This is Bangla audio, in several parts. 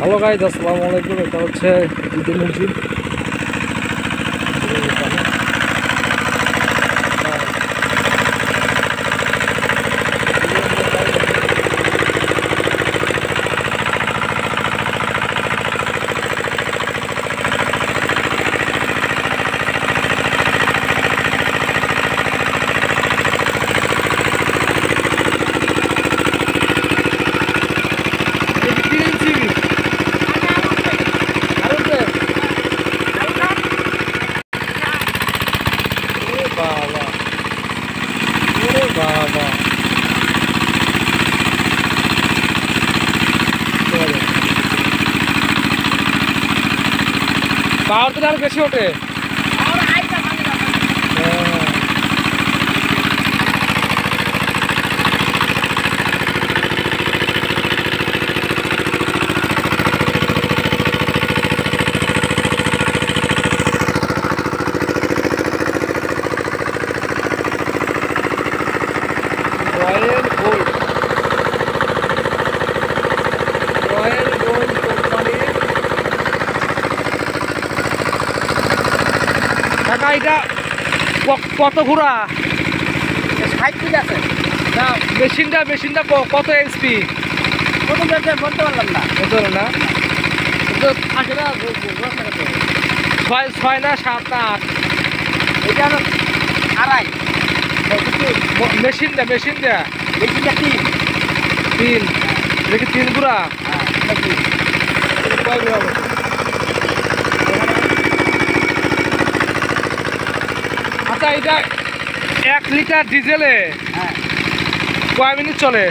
হ্যালো গাইজ, আসসালামু আলাইকুম। এটা হচ্ছে ঈদের মসজিদ। বাবা, ওরে বাবা, পাওয়ার তো আরো বেশি ওঠে। Royal gold, royal gold company. কাকা, এটা কত ঘোড়া? 60 ফিট আছে। না, মেশিনটা কত এইচপি? কত যাচ্ছে বলতে পারলাম না। বলতে পারো না? তো আসলে ছয় না, 7 না 8? এটা হলো আড়াই। মেশিনটা মেশিনটা 3 দেখি 3 ঘোড়া। কয় ঘোড়া বলছে? আচ্ছা, এটা 1 লিটার ডিজেলে হ্যাঁ, কয় মিনিট চলে?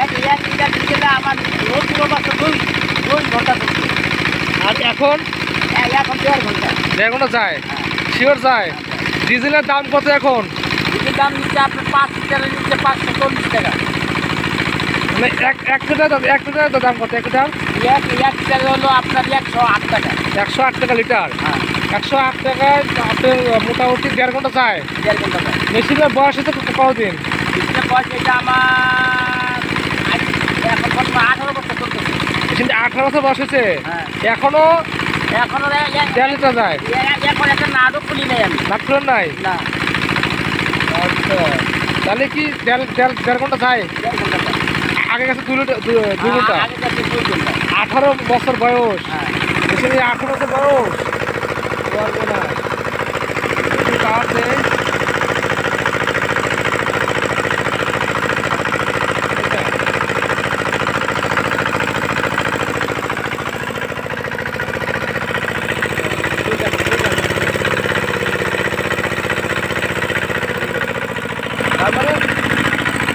এক লিটার ডিজেলে আমার রোজ বছর দুই ঘন্টা চলছে। আর এখন এখন 1.5 ঘন্টা। 1.5 ঘন্টা যায়? হ্যাঁ, শিওর যায়? ডিজেলের দাম কত এখন? ডিজেল দাম নিচ্ছে আপনার 5 লিটারের নিচ্ছে 540 টাকা। মানে এক লিটার দাম কত? 1 লিটার এক লিটার হলো আপনার 108 টাকা। 108 টাকা লিটার। হ্যাঁ, 108 টাকায় আপনার মোটামুটি 1.5 ঘন্টা যায়। 1.5 ঘন্টা যায়। মেশিনের বয়স হচ্ছে কতদিন? মেশিনের বয়স এটা আমার এখন বর্তমানে 18 বছর চলতেছে। মেশিনটা 18 বছর বয়স হয়েছে, হ্যাঁ, এখনো এখনো 1.5 লিটার যায়? এখন একটা নাটও খুলি নাই আমি। ডাক্তার নাই? না, আচ্ছা, তাহলে কি 1.5 ঘন্টা যায়? 1.5 ঘন্টা যায়। আগে গেছে 2 ঘন্টা। আগে যাচ্ছে 2 ঘন্টা। 18 বছর বয়স, হ্যাঁ, মেশিনে 18 বছর বয়স। পারবো না, একটু পাওয়ার দেয়। তার মানে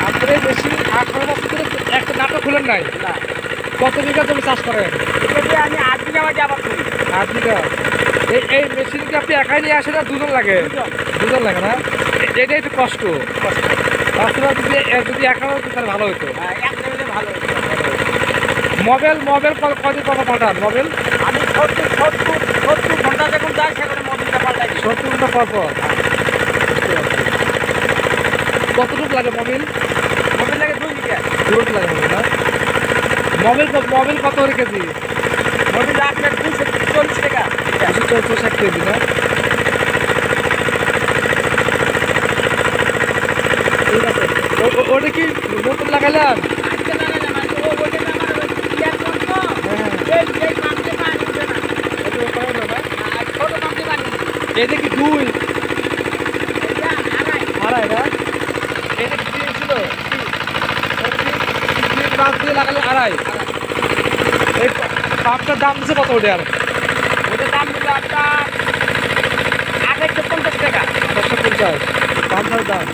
আপনার এই মেশিন 18 বছর ধরে একটা নাটক খুলেন নাই? না, কত বিঘা জমি চাষ করেন? এটা দিয়ে আমি 8 বিঘা মাটি আবাদ করি। 8 বিঘা। এই মেশিনকে আপনি একাই নিয়ে আসেন না দুজন লাগে? দুজন। দুজন লাগে না? এটাই একটু কষ্ট। তাছাড়া যদি একা হতো তাহলে ভালো হতো। হ্যাঁ, এক লেভেলে ভালো হতো। মোবাইল কদিন পর পাল্টান মোবাইল? আমি 70 ঘন্টা যখন যাই সেখানে মোবিলটা পাল্টাই দিই। 70 ঘন্টা পর পর। কতটুকু লাগে মোবাইল? মোবিল লাগে 2 লিটার। দুটো লাগে মোবাইল না? মোবাইল কত করে কেজি? মোবিল আপনার 240 টাকা। 260 কেজি না? ঠিক আছে। ওটা কি নতুন লাগাইলাম? আজকে লাগালাম, আজকে ওইটা আমার ক্লিয়ার করতো। হ্যাঁ, এই পাম্পে পানি উঠে না। এটা করা যাবে না? আর ছোট পাম্পে পানি উঠে। এটা কি 2 এটা আড়াই। আড়াই না? এটা কি 3 ছিল? 3 পাঁচ দিয়ে লাগালে আড়াই। এই পাম্পটার দাম দিচ্ছে কত ওটার? ওটার দাম দিল আপনার 2850 টাকা। 550 পাম্পটার দাম।